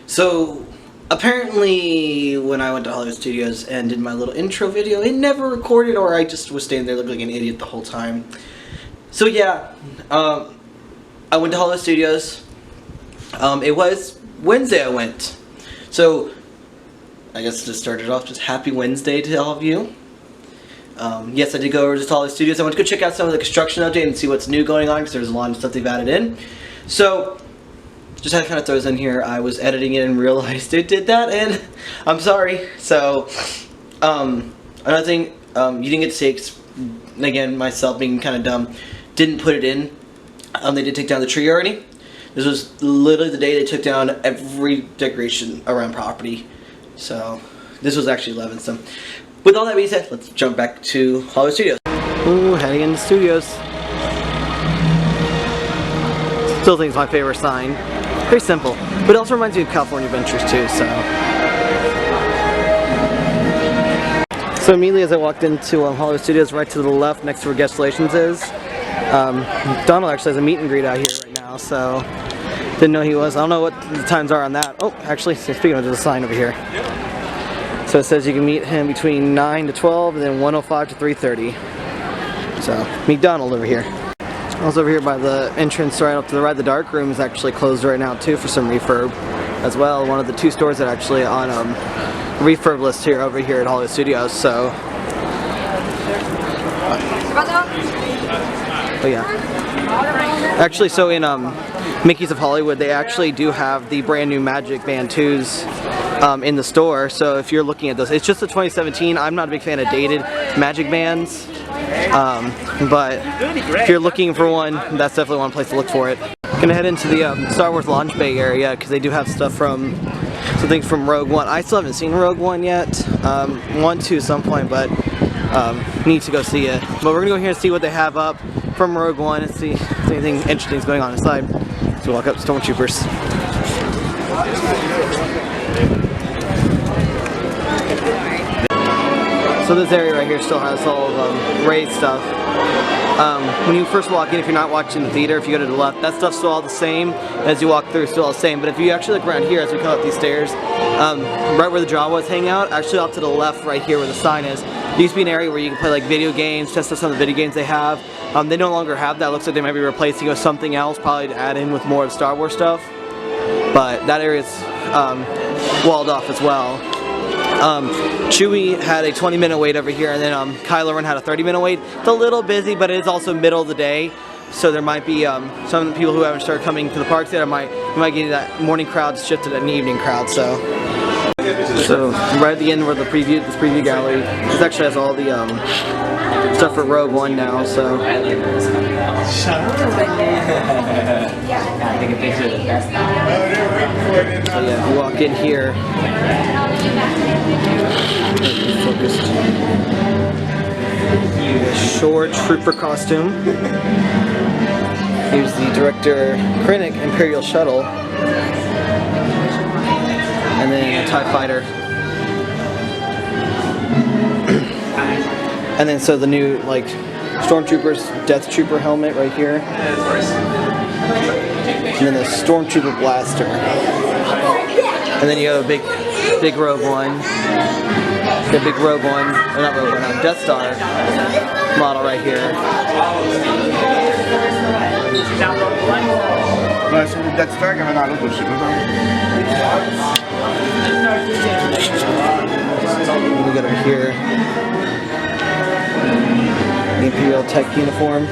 So, apparently, when I went to Hollywood Studios and did my little intro video, it never recorded, or I just was standing there looking like an idiot the whole time. So yeah, I went to Hollywood Studios. It was Wednesday I went. So, I guess to start it off, just happy Wednesday to all of you. Yes, I did go over to Hollywood Studios. I went to go check out some of the construction update and see what's new going on, because there's a lot of stuff they've added in. So, just had to kind of throw this in here. I was editing it and realized it did that, and I'm sorry. So, another thing, you didn't get to see it, again, myself being kind of dumb, didn't put it in. They did take down the tree already. This was literally the day they took down every decoration around property. So, this was actually 11. So, with all that being said, let's jump back to Hollywood Studios. Ooh, heading into studios. Still think it's my favorite sign. Very simple, but it also reminds me of California Adventures too, so immediately as I walked into Hollywood Studios, right to the left next to where Guest Relations is, Donald actually has a meet and greet out here right now, so didn't know he was. I don't know what the times are on that. Oh, actually, speaking of, there's a sign over here. So it says you can meet him between 9 to 12 and then 1:05 to 3:30. So, meet Donald over here. I was over here by the entrance right up to the right. The dark room is actually closed right now too for some refurb as well. One of the 2 stores that are actually on refurb list here over here at Hollywood Studios. So, oh yeah. Actually, so in Mickey's of Hollywood, they actually do have the brand new Magic Band 2s in the store. So if you're looking at those, it's just a 2017. I'm not a big fan of dated Magic Bands. But if you're looking for one, that's definitely one place to look for it. Gonna head into the Star Wars launch bay area because they do have stuff from some things from Rogue One. I still haven't seen Rogue One yet. Want to at some point, but need to go see it. But we're gonna go here and see what they have up from Rogue One and see if anything interesting is going on inside. So we'll walk up to Stormtroopers. So this area right here still has all of Rey's stuff. When you first walk in, if you're not watching the theater, if you go to the left, that stuff's still all the same. As you walk through, still all the same. But if you actually look around here as we come up these stairs, right where the Jawas hang out, actually off to the left right here where the sign is, there used to be an area where you can play like video games, test out some of the video games they have. They no longer have that. Looks like they might be replacing it with something else, probably to add in with more of Star Wars stuff. But that area's walled off as well. Chewie had a 20-minute wait over here, and then Kylo Ren had a 30-minute wait. It's a little busy, but it is also middle of the day, so there might be some people who haven't started coming to the parks yet. You might get that morning crowd shifted to an evening crowd. So right at the end where this preview gallery, this actually has all the stuff for Rogue One now. So yeah, if you walk in here, focused. Shore Trooper costume. Here's the Director Krennic Imperial Shuttle. And then a TIE Fighter. And then so the new like Stormtrooper's Death Trooper helmet right here. And then the Stormtrooper blaster. And then you have a big Rogue One. The big Rogue One, or not Rogue One, Death Star model right here. We got over here the Imperial Tech uniform.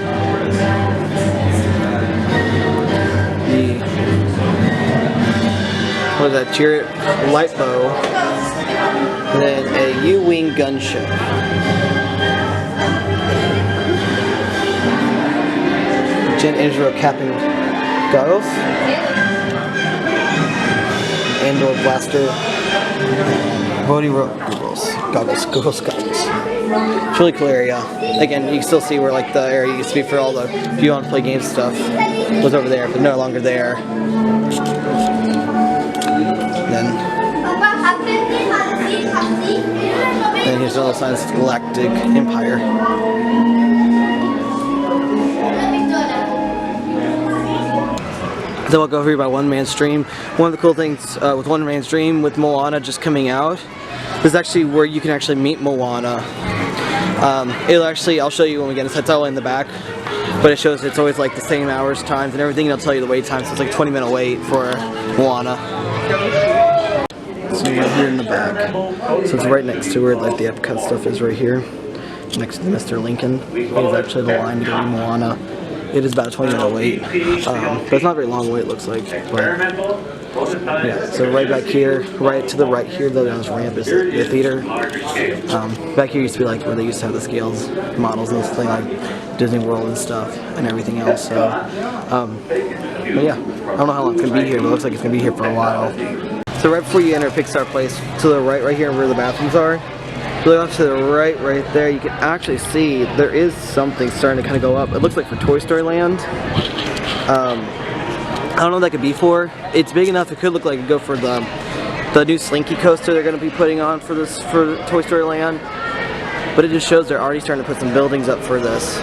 What is that? Chariot light bow. And then a U-wing gunship. Gen Israel capping goggles. Andor blaster. Bodhi goggles. It's a really cool area. Again, you can still see where like the area used to be for all the, if you want to play games stuff, was over there, but no longer there. And here's all the signs of the Galactic Empire. Then we'll go over here by One Man Stream. One of the cool things with One Man Stream, with Moana just coming out, this is actually where you can actually meet Moana. I'll show you when we get inside. It's all in the back, but it shows it's always like the same hours, times, and everything. It'll tell you the wait time, so it's like 20-minute wait for Moana. So right here in the back, so it's right next to where like the Epcot stuff is right here, next to Mr. Lincoln. Is actually the line to go to Moana. It is about a 20-minute wait, but it's not very long wait, it looks like. But, yeah, so right back here, right to the right here, though, down this ramp is the theater. Back here used to be like where they used to have the scales, models and stuff like Disney World and stuff, and everything else. So, but yeah, I don't know how long it's gonna be here, but it looks like it's gonna be here for a while. So right before you enter Pixar Place, to the right here where the bathrooms are, really off to the right there, you can actually see there is something starting to kind of go up. It looks like for Toy Story Land. I don't know what that could be for. It's big enough it could look like it could go for the new Slinky coaster they're going to be putting on for Toy Story Land. But it just shows they're already starting to put some buildings up for this.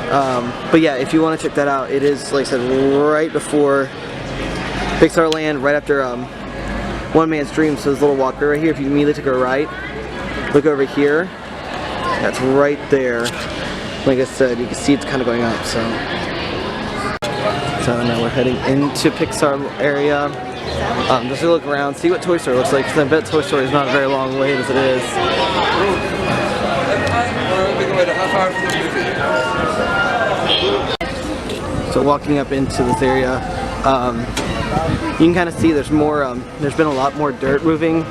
But yeah, if you want to check that out, it is, like I said, right before Pixar Land, right after One Man Stream. So there's a little walkway right here. If you immediately take a right, look over here. That's right there. Like I said, you can see it's kind of going up. So now we're heading into Pixar area. Just to look around, see what Toy Story looks like, because I bet Toy Story is not a very long wait as it is. So walking up into this area, you can kind of see there's more. There's been a lot more dirt moving.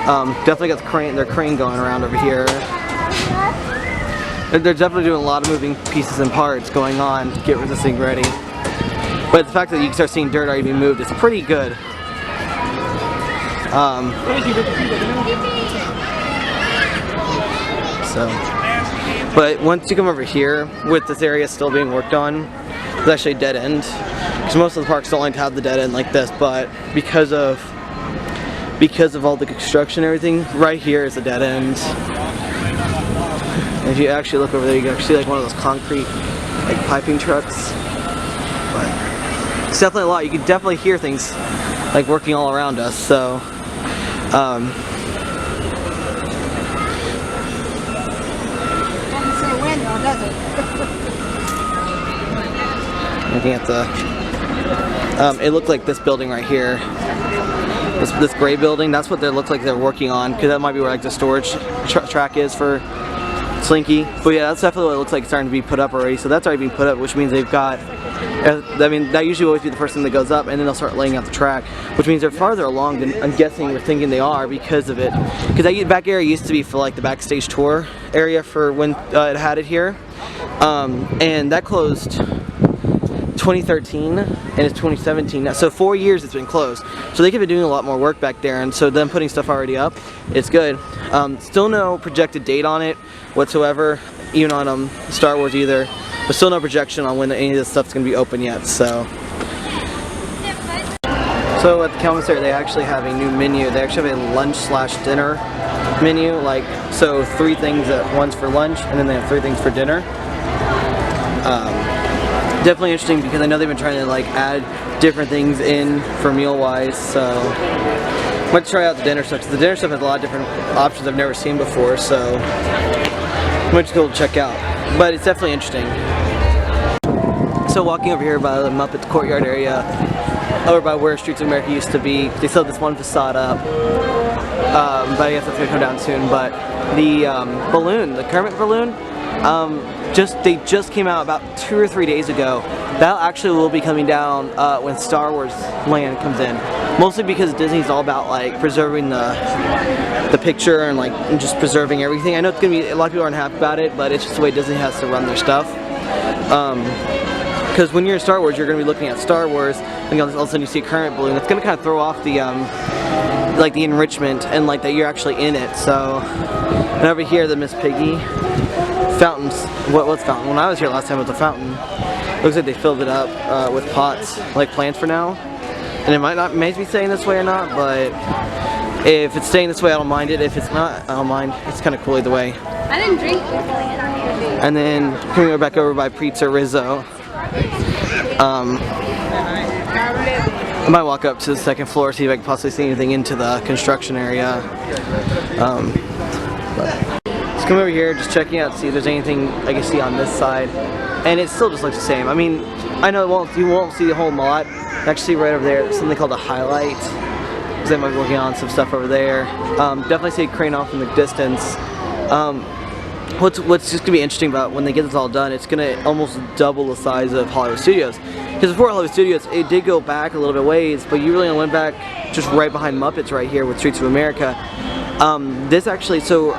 Definitely got their crane going around over here. They're definitely doing a lot of moving pieces and parts going on to get this thing ready. But the fact that you can start seeing dirt already being moved is pretty good. But once you come over here, with this area still being worked on, it's actually a dead end. Because most of the parks don't like to have the dead end like this, but because of all the construction and everything, right here is a dead end. And if you actually look over there, you can actually see like one of those concrete like piping trucks. But it's definitely a lot. You can definitely hear things like working all around us. So looking at it looked like this building right here, this gray building, that's what they look like they're working on, because that might be where like the storage track is for Slinky. But yeah, that's definitely what it looks like it's starting to be put up already. So that's already been put up, which means they've got, I mean, that usually always be the first thing that goes up, and then they'll start laying out the track, which means they're farther along than I'm guessing we're thinking they are because of it. Because that back area used to be for like the backstage tour area for when it had it here, and that closed 2013 and it's 2017 now, so 4 years it's been closed. So they could be doing a lot more work back there, and so them putting stuff already up, it's good. Still no projected date on it whatsoever, even on Star Wars either, but still no projection on when any of this stuff's gonna be open yet. So at the commissary they actually have a new menu. They actually have a lunch/dinner menu, like, so 3 things at once for lunch, and then they have 3 things for dinner. Definitely interesting, because I know they've been trying to like add different things in for meal-wise, so I might try out the dinner stuff, because the dinner stuff has a lot of different options I've never seen before, so I might just go check out. But it's definitely interesting. So walking over here by the Muppets Courtyard area, over by where Streets of America used to be, they still have this one facade up, but I guess that's gonna come down soon. But the balloon, the Kermit balloon, they just came out about 2 or 3 days ago. That actually will be coming down when Star Wars Land comes in. Mostly because Disney's all about like preserving the picture and like just preserving everything. I know it's gonna be, a lot of people aren't happy about it, but it's just the way Disney has to run their stuff. Because when you're in Star Wars, you're gonna be looking at Star Wars, and all of a sudden you see a Kermit balloon. It's gonna kind of throw off the like the enrichment and like that you're actually in it. So, and over here the Miss Piggy fountains. What's fountain? When I was here last time, it was a fountain. Looks like they filled it up with pots, like plants for now. And it may be staying this way or not, but if it's staying this way, I don't mind it. If it's not, I don't mind. It's kind of cool either way. I didn't drink. And then coming back over by Pizza Rizzo. I might walk up to the second floor, see if I can possibly see anything into the construction area. Let's come over here, just checking out, see if there's anything I can see on this side. And it still just looks the same. I mean, I know you won't see the whole lot. Actually, right over there, there's something called a highlight. Because they might be working on some stuff over there. Definitely see a crane off in the distance. What's just gonna be interesting about when they get this all done, it's gonna almost double the size of Hollywood Studios. Because before Hollywood Studios, it did go back a little bit ways, but you really only went back just right behind Muppets right here with Streets of America. This actually, so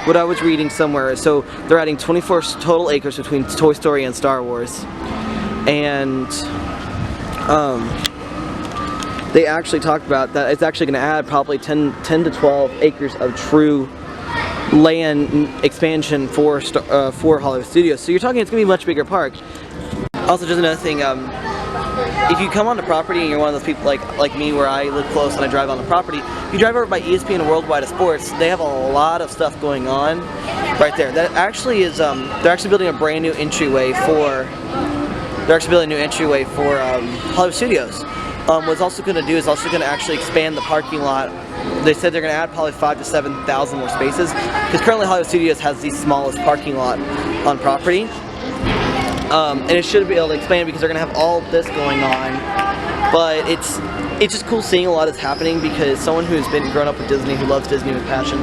what I was reading somewhere, so they're adding 24 total acres between Toy Story and Star Wars, and they actually talked about that it's actually going to add probably 10 to 12 acres of true land expansion for Hollywood Studios. So you're talking it's going to be a much bigger park. Also, just another thing, if you come on the property and you're one of those people like me where I live close and I drive on the property, if you drive over by ESPN and Worldwide of Sports, they have a lot of stuff going on right there. That actually is, they're actually building a brand new entryway for, Hollywood Studios. What it's also going to do is also going to actually expand the parking lot. They said they're going to add probably 5,000 to 7,000 more spaces, because currently Hollywood Studios has the smallest parking lot on property. And it should be able to expand because they're going to have all this going on. But it's just cool seeing a lot is happening, because someone who's grown up with Disney, who loves Disney with passion,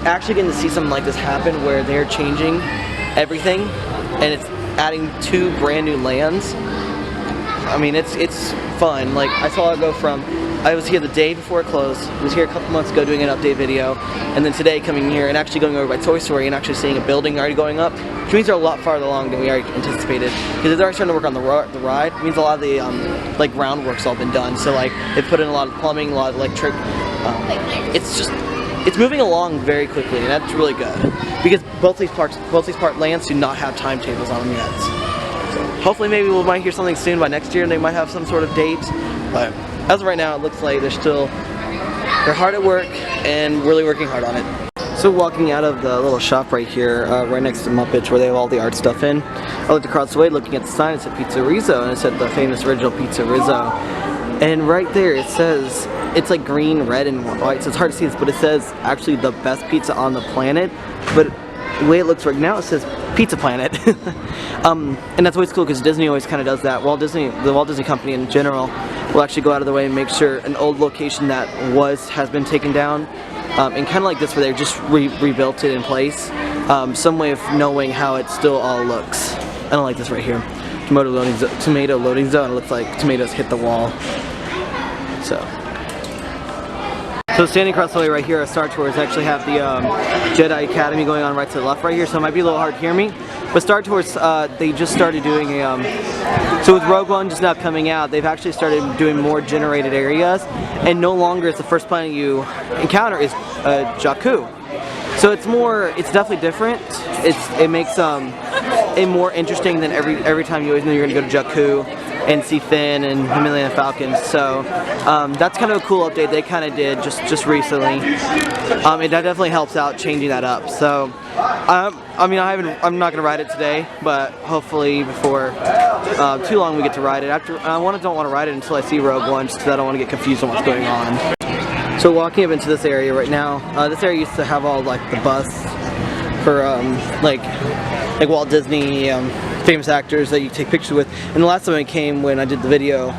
actually getting to see something like this happen where they're changing everything and it's adding 2 brand new lands. I mean, it's fun. Like, I saw it go from, I was here the day before it closed, I was here a couple months ago doing an update video, and then today coming here and actually going over by Toy Story and actually seeing a building already going up, which means they're a lot farther along than we already anticipated, because they're already starting to work on the ride. It means a lot of the like groundwork's all been done, so like they've put in a lot of plumbing, a lot of electric. It's moving along very quickly, and that's really good, because both these park lands do not have timetables on them yet. So hopefully maybe we might hear something soon by next year and they might have some sort of date, but as of right now, it looks like they're hard at work and really working hard on it. So walking out of the little shop right here, right next to Muppets, where they have all the art stuff in, I looked across the way looking at the sign. It said Pizza Rizzo, and it said the famous original Pizza Rizzo. And right there it says, it's like green, red, and white, so it's hard to see this, but it says actually the best pizza on the planet. But the way it looks right now, it says Pizza Planet. And that's always cool, because Disney always kind of does that. The Walt Disney Company in general will actually go out of their way and make sure an old location that has been taken down, and kind of like this where they just rebuilt it in place, some way of knowing how it still all looks. I don't like this right here. Tomato loading zone. It looks like tomatoes hit the wall. So standing across the way right here at Star Tours actually have the Jedi Academy going on right to the left right here, so it might be a little hard to hear me. But Star Tours, they just started doing so with Rogue One just now coming out, they've actually started doing more generated areas, and no longer is the first planet you encounter is Jakku. So it's definitely different. It makes it more interesting than every time you always know you're going to go to Jakku and see Finn and the Millennium Falcon. So that's kind of a cool update they kind of did just recently. That definitely helps out changing that up. So I mean, I'm not gonna ride it today, but hopefully before too long we get to ride it. Don't want to ride it until I see Rogue One, just because I don't want to get confused on what's going on. So walking up into this area right now, this area used to have all like the bus for like Walt Disney famous actors that you take pictures with. And the last time I came, when I did the video,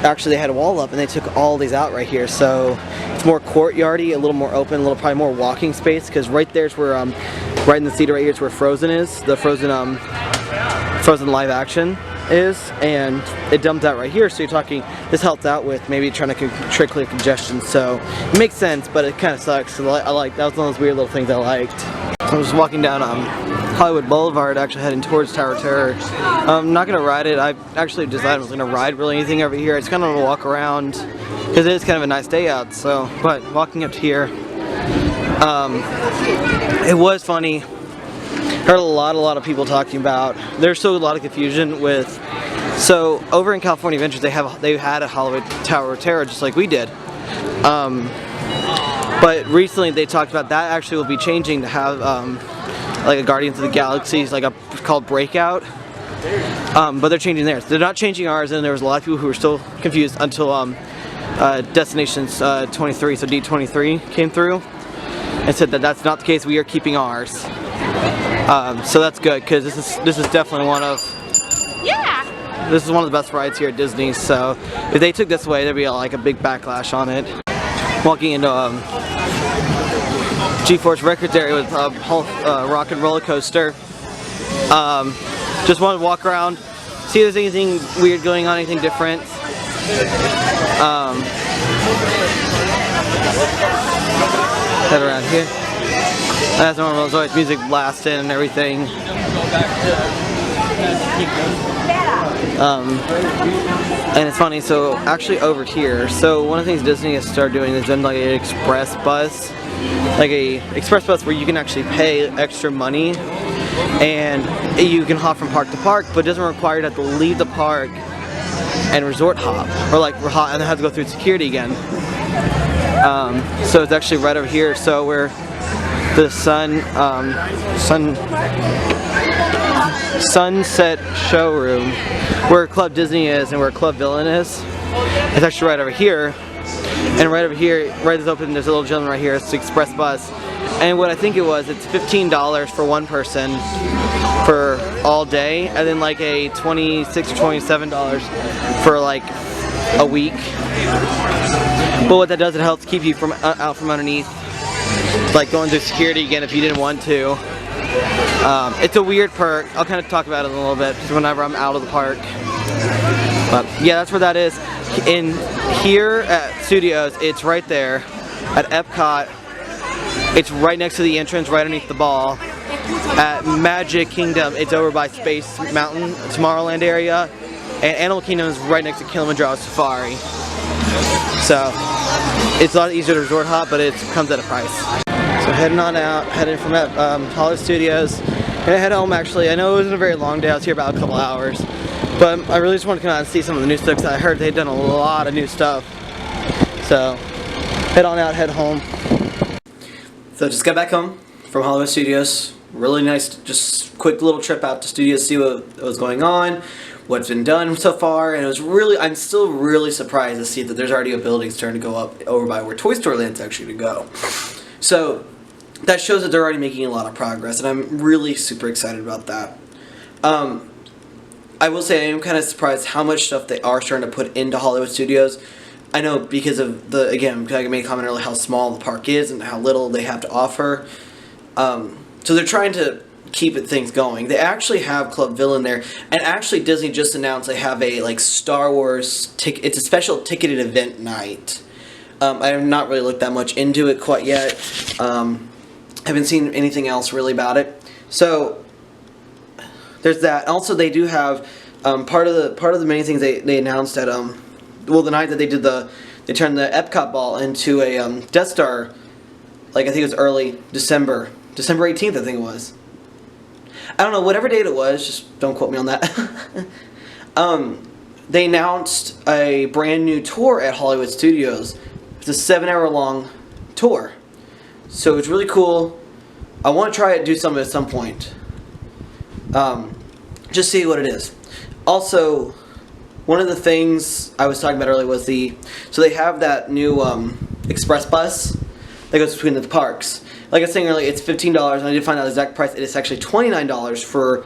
actually they had a wall up and they took all these out right here, so it's more courtyardy, a little more open, probably more walking space, because right there's where right in the theater right here is where Frozen is, the Frozen live action is, and it dumped out right here, so you're talking, this helped out with maybe trying to control congestion, so it makes sense, but it kind of sucks. So that was one of those weird little things I liked. So I'm just walking down Hollywood Boulevard, actually heading towards Tower of Terror. I'm not going to ride it. I actually decided I was going to ride really anything over here. I just kind of want to walk around, because it is kind of a nice day out, so, but walking up to here, it was funny. Heard a lot of people talking about, there's still a lot of confusion with, so over in California Adventures they had a Hollywood Tower of Terror just like we did. But recently they talked about that actually will be changing to have like a Guardians of the Galaxy, like called Breakout. but they're changing theirs. They're not changing ours, and there was a lot of people who were still confused until Destinations 23, so D23 came through and said that that's not the case. We are keeping ours. So that's good, because this is definitely one of the best rides here at Disney. So if they took this away, there'd be like a big backlash on it. Walking into G-Force Records area with Rock and Roller Coaster. Just wanted to walk around, see if there's anything weird going on, anything different. Head around here. As normal, there's always music blasting and everything. And it's funny, so actually over here, so one of the things Disney has started doing is done like an express bus. Like a express bus where you can actually pay extra money and you can hop from park to park, but it doesn't require you to have to leave the park and resort hop, or like hop and then have to go through security again. So it's actually right over here. So where the Sunset Showroom, where Club Disney is and where Club Villain is, it's actually right over here. And right over here, right as open, there's a little gentleman right here. It's the express bus. And what I think it was, it's $15 for one person for all day, and then like a $26 or $27 for like a week. But what that does, it helps keep you from out from underneath, like going through security again if you didn't want to. It's a weird perk. I'll kind of talk about it in a little bit whenever I'm out of the park. But yeah, that's where that is. In here at Studios, it's right there. At Epcot, it's right next to the entrance, right underneath the ball. At Magic Kingdom, it's over by Space Mountain, Tomorrowland area. And Animal Kingdom is right next to Kilimanjaro Safari. So it's a lot easier to resort hop, but it comes at a price. So heading on out, heading from Hollywood Studios. Gonna head home actually. I know it wasn't a very long day, I was here about a couple hours. But I really just wanted to come out and see some of the new stuff, because I heard they'd done a lot of new stuff. So head on out, head home. So just got back home from Hollywood Studios. Really nice, just quick little trip out to Studios to see what was going on, what's been done so far, and it was really, I'm still really surprised to see that there's already a building starting to go up over by where Toy Story Land's actually to go. So that shows that they're already making a lot of progress, and I'm really super excited about that. I will say I am kind of surprised how much stuff they are starting to put into Hollywood Studios. I know because of the, again, because I made a comment earlier how small the park is and how little they have to offer. So they're trying to keep things going. They actually have Club Villain there, and actually Disney just announced they have a like Star Wars it's a special ticketed event night. I have not really looked that much into it quite yet. Haven't seen anything else really about it. So there's that. Also, they do have part of the many things they announced at well, the night that they did they turned the Epcot ball into a Death Star, like I think it was early December 18th, I think it was. I don't know, whatever date it was, just don't quote me on that. They announced a brand new tour at Hollywood Studios. It's a 7-hour long tour. So it's really cool. I want to try it, do some at some point. Just see what it is. Also, one of the things I was talking about earlier was so they have that new express bus that goes between the parks. Like I was saying earlier, it's $15, and I did find out the exact price. It is actually $29 for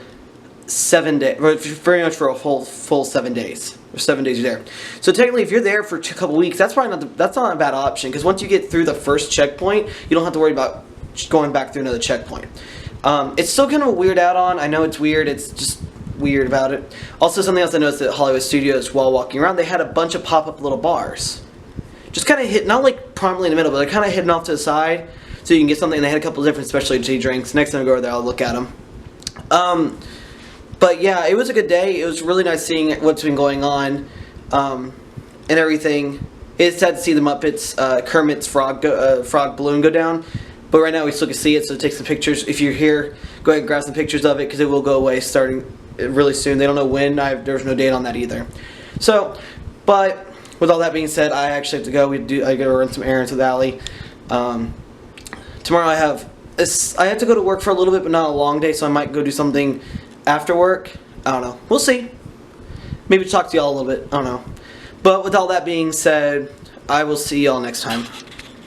7 days, very much for a full 7 days. Or 7 days you're there. So technically, if you're there for a couple weeks, that's probably that's not a bad option, because once you get through the first checkpoint, you don't have to worry about going back through another checkpoint. It's still kind of a weird add-on. I know it's weird. It's just weird about it. Also, something else I noticed at Hollywood Studios while walking around, they had a bunch of pop-up little bars. Just kind of not like prominently in the middle, but they're kind of hidden off to the side, so you can get something. And they had a couple different specialty drinks. Next time I go over there, I'll look at them. But yeah, it was a good day. It was really nice seeing what's been going on and everything. It's sad to see the Muppets, Kermit's frog balloon go down. But right now we still can see it, so take some pictures. If you're here, go ahead and grab some pictures of it, because it will go away starting really soon. They don't know when. There's no date on that either. So, but with all that being said, I actually have to go. I got to run some errands with Allie. Tomorrow I have to go to work for a little bit, but not a long day, so I might go do something after work. I don't know. We'll see. Maybe talk to y'all a little bit. I don't know. But with all that being said, I will see y'all next time.